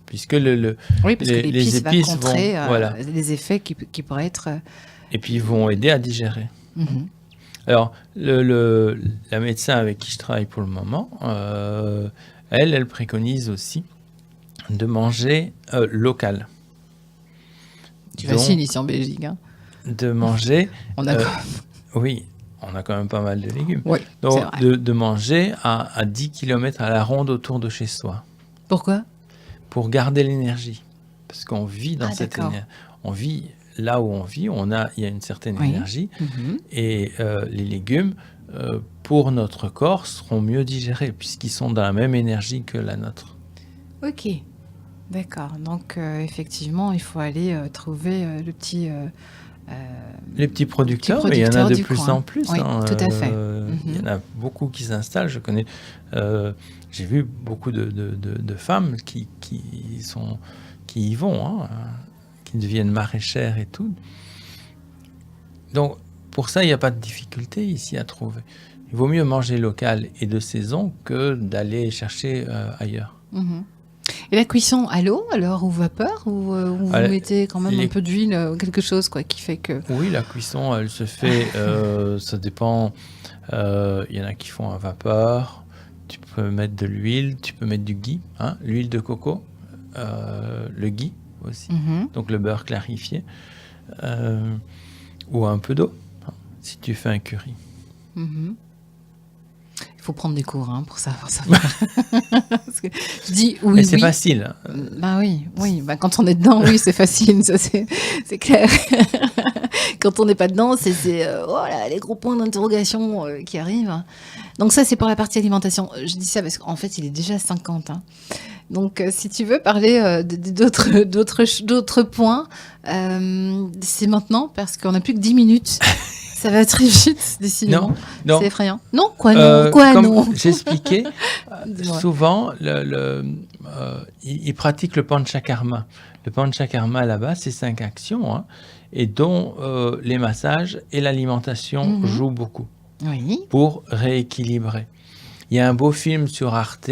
Puisque parce que les épices va contrer les effets qui pourraient être... Et puis ils vont aider à digérer. Alors, la médecin avec qui je travaille pour le moment, elle préconise aussi de manger local. Tu fascines ici en Belgique. Hein. De manger... On a oui, on a quand même pas mal de légumes. Oui, donc, c'est vrai. de manger à 10 km à la ronde autour de chez soi. Pourquoi ? Pour garder l'énergie. Parce qu'on vit dans cette d'accord. énergie. On vit là où on vit, il y a une certaine énergie. Et les légumes, pour notre corps, seront mieux digérés, puisqu'ils sont dans la même énergie que la nôtre. Ok, d'accord. Donc, effectivement, il faut aller trouver le petit... les petits producteurs, mais il y en a de plus en plus. Oui, tout à fait. Il y en a beaucoup qui s'installent. Je connais, j'ai vu beaucoup de femmes qui y vont, qui deviennent maraîchères et tout. Donc, pour ça, il n'y a pas de difficulté ici à trouver. Il vaut mieux manger local et de saison que d'aller chercher ailleurs. Et la cuisson à l'eau, alors, ou vapeur, ou vous mettez quand même un peu d'huile, quelque chose quoi, qui fait que... Oui, la cuisson, elle se fait, ça dépend. Il y en a qui font à vapeur. Tu peux mettre de l'huile, tu peux mettre du ghee, l'huile de coco, le ghee aussi, donc le beurre clarifié, ou un peu d'eau, si tu fais un curry. Il faut prendre des cours pour ça. Parce que je dis oui, mais c'est facile. Bah oui. Bah quand on est dedans, oui, c'est facile, ça c'est clair. Quand on n'est pas dedans, c'est voilà, les gros points d'interrogation qui arrivent. Donc ça, c'est pour la partie alimentation. Je dis ça parce qu'en fait, il est déjà 50. Donc, si tu veux parler d'autres points, c'est maintenant, parce qu'on n'a plus que 10 minutes. Ça va très vite, décidément. Non. C'est effrayant. Non, non. J'expliquais, souvent, ils pratiquent le panchakarma. Le panchakarma, là-bas, c'est 5 actions, et dont les massages et l'alimentation jouent beaucoup pour rééquilibrer. Il y a un beau film sur Arte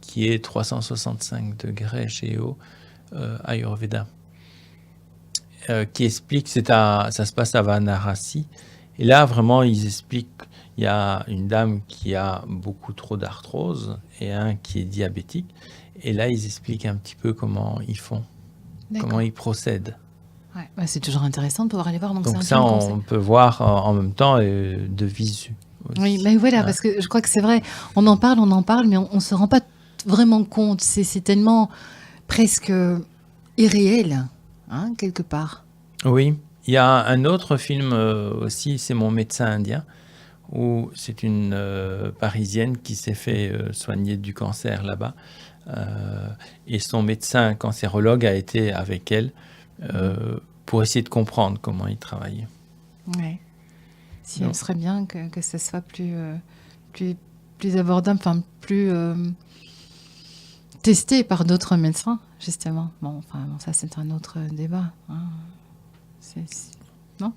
qui est 365 degrés Géo, Ayurveda. Qui explique, ça se passe à Varanasi. Et là, vraiment, ils expliquent, il y a une dame qui a beaucoup trop d'arthrose et un qui est diabétique. Et là, ils expliquent un petit peu comment ils font, comment ils procèdent. Ouais, c'est toujours intéressant de pouvoir aller voir. Donc ça, on peut voir en même temps de visu. Aussi. Oui, mais voilà, parce que je crois que c'est vrai, on en parle, mais on ne se rend pas vraiment compte. C'est tellement presque irréel. Quelque part. Oui, il y a un autre film aussi, c'est Mon médecin indien, où c'est une Parisienne qui s'est fait soigner du cancer là-bas. Et son médecin cancérologue a été avec elle pour essayer de comprendre comment il travaillait. Oui. Si elle serait bien que ça soit plus abordable, enfin plus testé par d'autres médecins, justement. Bon, ça c'est un autre débat. Non ?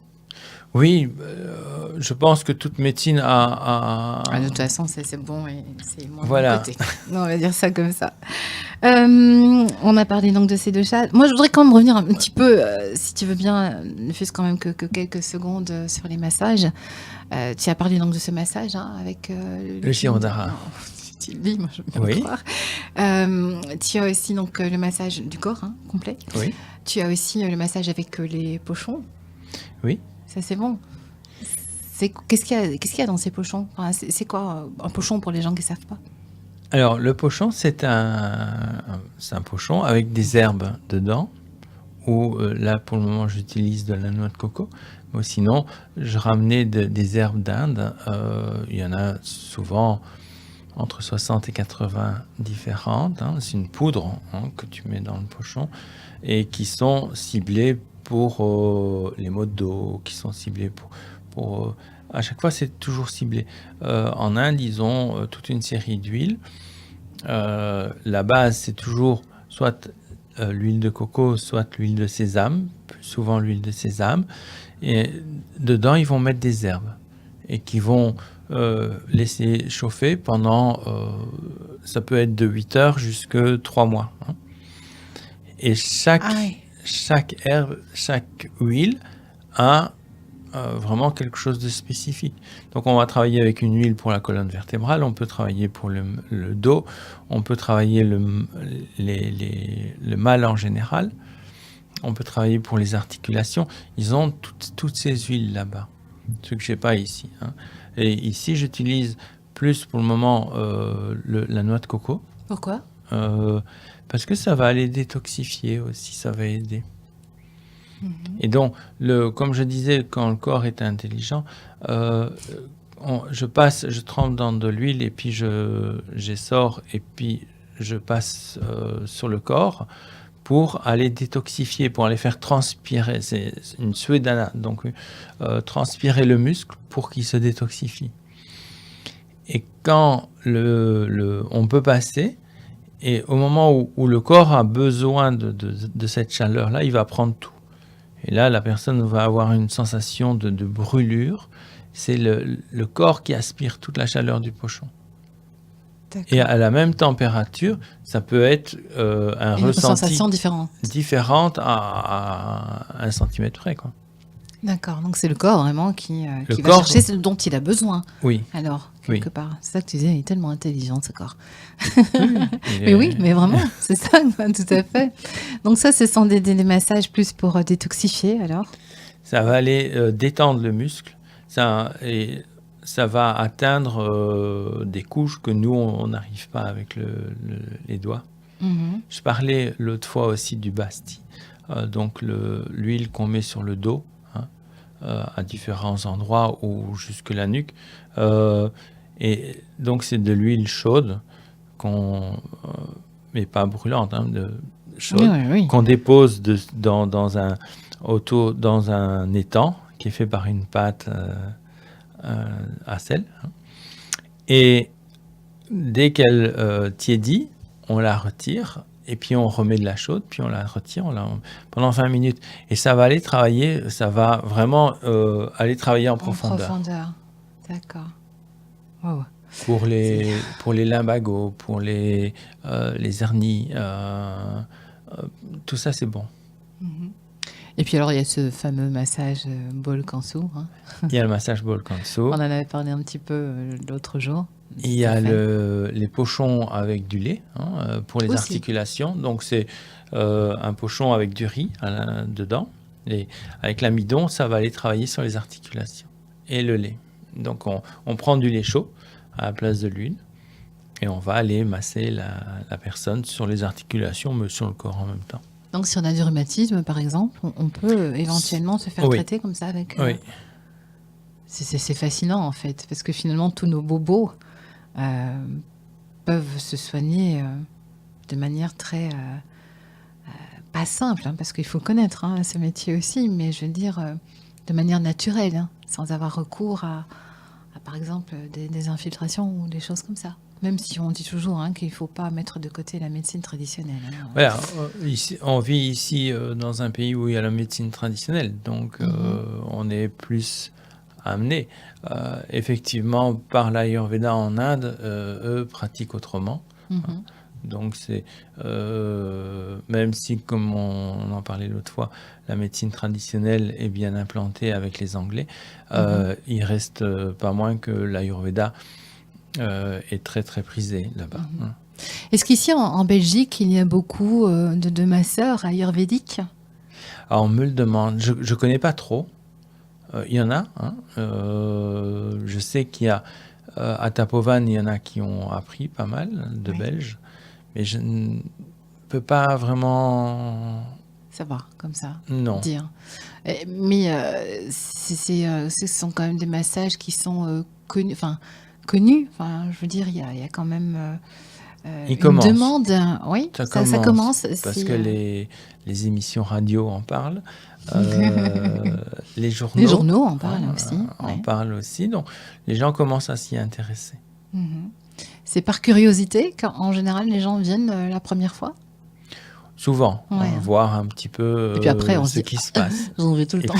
Oui, je pense que toute médecine a... De toute façon, c'est bon et c'est moins voilà. de côté. Non, on va dire ça comme ça. On a parlé donc de ces deux chats. Moi, je voudrais quand même revenir un petit peu, si tu veux bien, ne fût-ce quand même que quelques secondes sur les massages. Tu as parlé donc de ce massage avec... le Shirodhara. Tu le dis, moi je peux le croire. Tu as aussi donc le massage du corps complet. Oui. Tu as aussi le massage avec les pochons. Oui. Ça c'est bon. Qu'est-ce qu'il y a dans ces pochons ? C'est quoi un pochon pour les gens qui ne savent pas ? Alors le pochon, c'est un pochon avec des herbes dedans. Ou là pour le moment j'utilise de la noix de coco. Mais sinon je ramenais des herbes d'Inde. Il y en a souvent entre 60 et 80 différentes. C'est une poudre que tu mets dans le pochon et qui sont ciblées pour les maux de dos, qui sont ciblées pour à chaque fois, c'est toujours ciblé. En Inde, ils ont toute une série d'huiles. La base, c'est toujours soit l'huile de coco, soit l'huile de sésame, plus souvent l'huile de sésame. Et dedans, ils vont mettre des herbes et qui vont laisser chauffer pendant, ça peut être de 8 heures jusqu'à 3 mois. Et chaque herbe, chaque huile a vraiment quelque chose de spécifique. Donc on va travailler avec une huile pour la colonne vertébrale, on peut travailler pour le dos, on peut travailler le mal en général, on peut travailler pour les articulations. Ils ont toutes ces huiles là-bas, ce que je n'ai pas ici. Hein. Et ici, j'utilise plus pour le moment la noix de coco. Pourquoi ? Parce que ça va aller détoxifier aussi, ça va aider. Mhm. Et donc, comme je disais, quand le corps est intelligent, je trempe dans de l'huile et puis j'essore et puis je passe sur le corps pour aller détoxifier, pour aller faire transpirer. C'est une suédana, donc transpirer le muscle pour qu'il se détoxifie. Et quand on peut passer, et au moment où le corps a besoin de cette chaleur-là, il va prendre tout. Et là, la personne va avoir une sensation de brûlure. C'est le corps qui aspire toute la chaleur du pochon. D'accord. Et à la même température, ça peut être un Une ressenti sensation différente à 1 centimètre près, quoi. D'accord, donc c'est le corps vraiment qui va corps, chercher ce dont il a besoin. Oui. Alors, quelque part. C'est ça que tu disais, il est tellement intelligent, ce corps. Oui, mais vraiment, c'est ça, tout à fait. Donc ça, ce sont des massages plus pour détoxifier, alors ? Ça va aller détendre le muscle. Ça va atteindre des couches que nous, on n'arrive pas avec les doigts. Mm-hmm. Je parlais l'autre fois aussi du basti. Donc l'huile qu'on met sur le dos, à différents endroits ou jusque la nuque. Et donc c'est de l'huile chaude, mais pas brûlante, chaude, Oui. qu'on dépose dans un étang qui est fait par une pâte à sel. Et dès qu'elle tiédit, on la retire. Et puis on remet de la chaude, puis on la retire pendant 20 minutes. Et ça va aller travailler, ça va vraiment aller travailler en profondeur. D'accord. Wow. Pour les lumbagos, pour les hernies, tout ça c'est bon. Mm-hmm. Et puis alors il y a ce fameux massage bol kansu. Il y a le massage bol kansu. On en avait parlé un petit peu l'autre jour. Il y a les pochons avec du lait pour les articulations. Donc, c'est un pochon avec du riz dedans. Et avec l'amidon, ça va aller travailler sur les articulations. Et le lait. Donc, on prend du lait chaud à la place de l'huile. Et on va aller masser la personne sur les articulations, mais sur le corps en même temps. Donc, si on a du rhumatisme, par exemple, on peut éventuellement se faire traiter comme ça avec... Oui. C'est fascinant, en fait. Parce que finalement, tous nos bobos... peuvent se soigner de manière très pas simple, parce qu'il faut connaître ce métier aussi, mais je veux dire de manière naturelle, sans avoir recours à par exemple des infiltrations ou des choses comme ça. Même si on dit toujours qu'il ne faut pas mettre de côté la médecine traditionnelle. Voilà, on vit ici dans un pays où il y a la médecine traditionnelle, donc on est plus amené. Effectivement, par l'Ayurveda en Inde, eux pratiquent autrement. Donc, c'est même si, comme on en parlait l'autre fois, la médecine traditionnelle est bien implantée avec les Anglais, il reste pas moins que l'Ayurveda est très, très prisé là-bas. Est-ce qu'ici, en Belgique, il y a beaucoup de masseurs ayurvédiques ? Alors, on me le demande. Je ne connais pas trop. Il y en a. Je sais qu'il y a à Tapovan, il y en a qui ont appris pas mal de Belges, mais je ne peux pas vraiment savoir comme ça. Non. Dire. Mais ce sont quand même des massages qui sont connus. Enfin, je veux dire, il y a quand même une demande. Oui, ça commence. Parce que les émissions radio en parlent. Les journaux en parlent aussi. En parlent aussi. Donc, les gens commencent à s'y intéresser. C'est par curiosité qu'en général, les gens viennent la première fois ? Souvent, voir un petit peu et puis après, ce qui se passe. J'en vais tout le temps.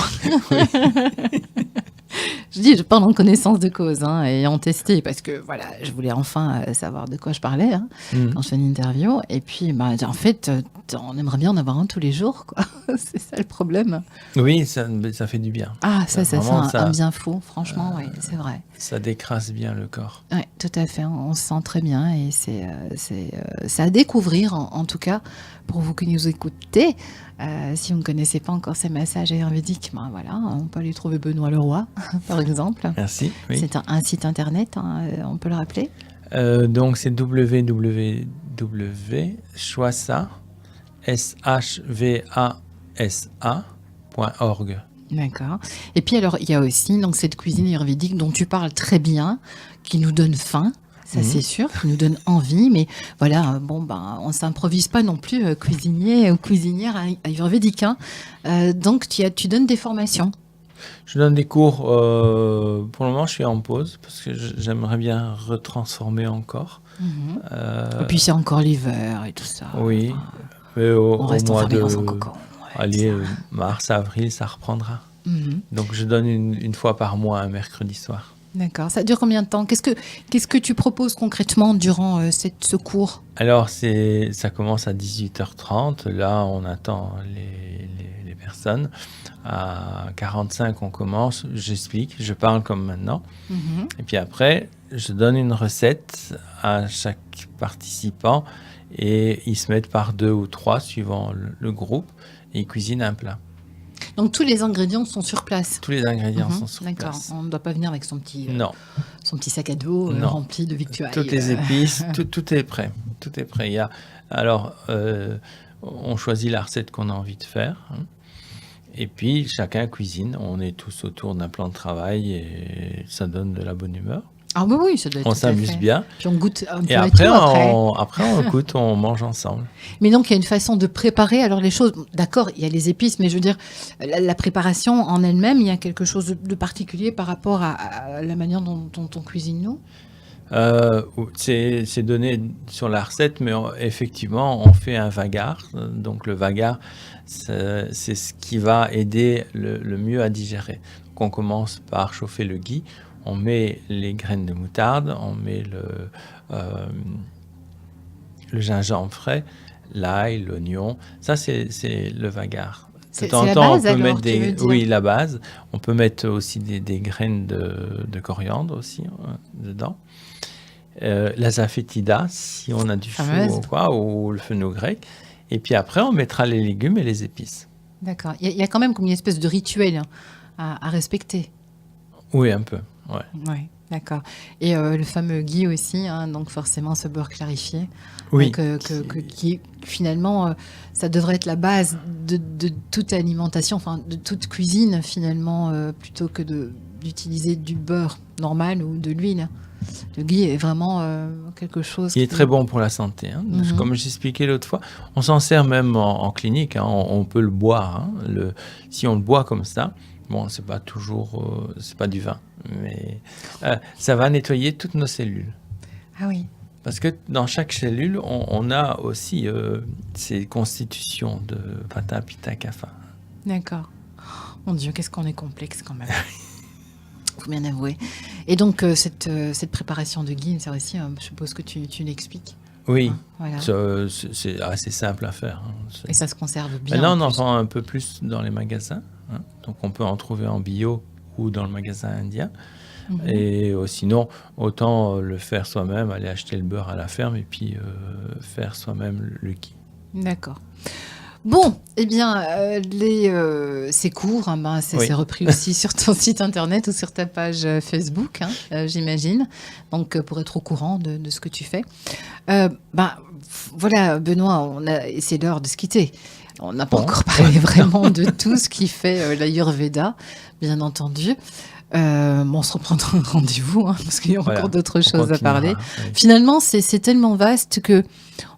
Je dis, je parle en connaissance de cause, ayant testé, parce que voilà, je voulais enfin savoir de quoi je parlais quand je fais une interview. Et puis, en fait, on aimerait bien en avoir un tous les jours, quoi. C'est ça le problème. Oui, ça fait du bien. Ah, ça c'est Vraiment, un bien fou, franchement, oui, c'est vrai. Ça décrasse bien le corps. Oui, tout à fait, on se sent très bien et c'est à découvrir, en tout cas, pour vous qui nous écoutez. Si vous ne connaissez pas encore ces massages ayurvédiques, voilà, on peut aller trouver Benoît Leroy, par exemple. Merci. Oui. C'est un site internet, on peut le rappeler. Donc c'est www.shvasa, shvasa.org. D'accord. Et puis alors, il y a aussi donc, cette cuisine ayurvédique dont tu parles très bien, qui nous donne faim. Ça, c'est sûr, qui nous donne envie. Mais voilà, on ne s'improvise pas non plus cuisinier ou cuisinière ayurvédique. Donc, tu donnes des formations. Je donne des cours. Pour le moment, je suis en pause parce que j'aimerais bien retransformer encore. Et puis, c'est encore l'hiver et tout ça. Oui. Enfin, mais au mois de... dans son cocon. Allez, mars, avril, ça reprendra. Donc, je donne une fois par mois, un mercredi soir. D'accord. Ça dure combien de temps ? Qu'est-ce que tu proposes concrètement durant ce cours ? Alors, ça commence à 18h30. Là, on attend les personnes. À 45, on commence. J'explique. Je parle comme maintenant. Et puis après, je donne une recette à chaque participant. Et ils se mettent par 2 ou 3, suivant le groupe. Et ils cuisinent un plat. Donc, tous les ingrédients sont sur place. Tous les ingrédients sont sur place. D'accord. On ne doit pas venir avec son petit sac à dos rempli de victuailles. Toutes les épices, tout est prêt. Tout est prêt. On choisit la recette qu'on a envie de faire. Et puis, chacun cuisine. On est tous autour d'un plan de travail et ça donne de la bonne humeur. Ah oui, ça doit être. On s'amuse bien. Puis on goûte un peu et après, on goûte, on mange ensemble. Mais donc, il y a une façon de préparer alors les choses. D'accord, il y a les épices, mais je veux dire, la préparation en elle-même, il y a quelque chose de particulier par rapport à la manière dont on cuisine, nous ? C'est donné sur la recette, mais effectivement, on fait un vagar. Donc, le vagar, c'est ce qui va aider le mieux à digérer. Donc, on commence par chauffer le ghee. On met les graines de moutarde, on met le gingembre frais, l'ail, l'oignon. Ça, c'est le vagar. C'est la base, alors, tu veux dire ? Oui, la base. On peut mettre aussi des graines de coriandre aussi dedans. La zafétida, si on a du faux ou le fenugrec. Et puis après, on mettra les légumes et les épices. D'accord. Il y a quand même comme une espèce de rituel à respecter. Oui, un peu. Ouais, d'accord. Et le fameux ghee aussi, donc forcément ce beurre clarifié. Oui. Qui finalement, ça devrait être la base de toute alimentation, enfin de toute cuisine finalement, plutôt que d'utiliser du beurre normal ou de l'huile. Le ghee est vraiment quelque chose qui est très bon pour la santé. Comme j'expliquais l'autre fois, on s'en sert même en clinique. On peut le boire. Si on le boit comme ça, c'est pas toujours, c'est pas du vin, mais ça va nettoyer toutes nos cellules. Ah oui. Parce que dans chaque cellule, on a aussi ces constitutions de Vata, Pitta, Kapha. D'accord. Mon Dieu, qu'est-ce qu'on est complexe quand même. Faut bien avouer. Et donc cette préparation de ghee, c'est aussi, je suppose que tu l'expliques. Oui, voilà. C'est assez simple à faire. Et ça se conserve bien. Là, on en vend un peu plus dans les magasins. Donc, on peut en trouver en bio ou dans le magasin indien. Et sinon, autant le faire soi-même, aller acheter le beurre à la ferme et puis faire soi-même le ghee. D'accord. Bon, eh bien, ces cours, c'est repris aussi sur ton site internet ou sur ta page Facebook, j'imagine. Donc, pour être au courant de ce que tu fais. Voilà, Benoît, c'est l'heure de se quitter. On n'a pas encore parlé vraiment de tout ce qui fait l'Ayurveda, bien entendu. On se reprendra un rendez-vous parce qu'il y a encore d'autres choses à parler. Oui. Finalement, c'est tellement vaste que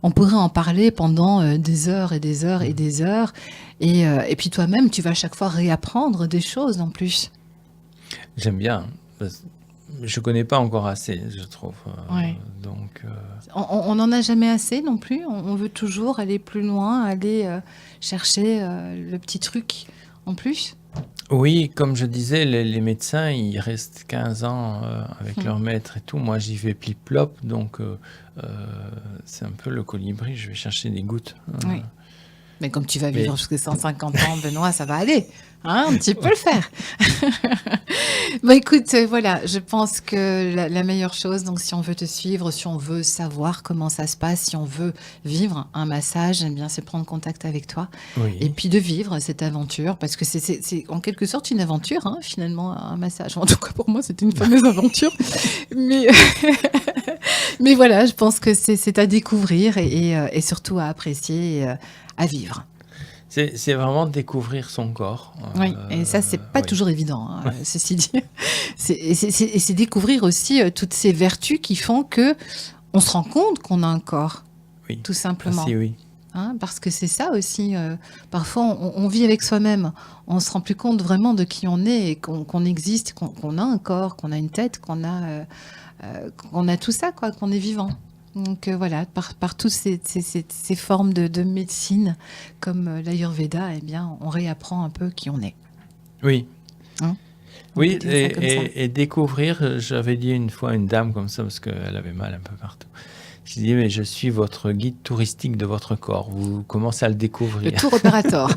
on pourrait en parler pendant des heures et des heures et des heures. Et puis toi-même, tu vas à chaque fois réapprendre des choses en plus. J'aime bien. Je connais pas encore assez, je trouve. Donc, on n'en a jamais assez non plus. On veut toujours aller plus loin, aller chercher le petit truc en plus. Oui, comme je disais, les médecins, ils restent 15 ans avec leur maître et tout. Moi, j'y vais plip-plop, donc c'est un peu le colibri, je vais chercher des gouttes. Oui. Mais comme tu vas Mais vivre jusqu'à 150 ans, Benoît, ça va aller. Hein, tu peux le faire. Bah écoute, voilà, je pense que la meilleure chose, donc si on veut te suivre, si on veut savoir comment ça se passe, si on veut vivre un massage, eh bien c'est prendre contact avec toi et oui, puis de vivre cette aventure, parce que c'est en quelque sorte une aventure, hein, finalement, un massage. En tout cas pour moi, c'était une fameuse aventure. Mais, mais voilà, je pense que c'est à découvrir et surtout à apprécier et à vivre. c'est vraiment découvrir son corps. Oui, et ça, c'est pas Oui, toujours évident, hein, ceci dit. Et c'est découvrir aussi toutes ces vertus qui font que on se rend compte qu'on a un corps, oui, tout ça simplement. c'est oui. Hein, parce que c'est ça aussi. Parfois, on vit avec soi-même. On se rend plus compte vraiment de qui on est et qu'on existe, qu'on a un corps, qu'on a une tête, qu'on a tout ça, quoi, qu'on est vivant. Donc voilà, par toutes ces formes de médecine, comme l'Ayurveda, eh bien, on réapprend un peu qui on est. Oui, Hein, on peut oui, dire ça comme ça. et découvrir, j'avais dit une fois à une dame comme ça, parce qu'elle avait mal un peu partout. J'ai dit, mais je suis votre guide touristique de votre corps. Vous commencez à le Le découvrir. tour opérateur.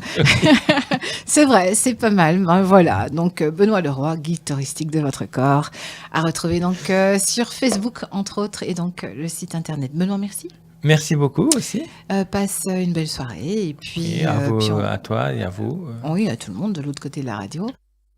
C'est vrai, c'est pas mal. Ben, voilà, donc Benoît Leroy, guide touristique de votre corps, à retrouver donc sur Facebook, entre autres, et donc le site internet. Benoît, merci. Merci beaucoup aussi. Passe une belle soirée, et Et puis, à vous, puis à toi et à vous. oui, à tout le monde de l'autre côté de la radio.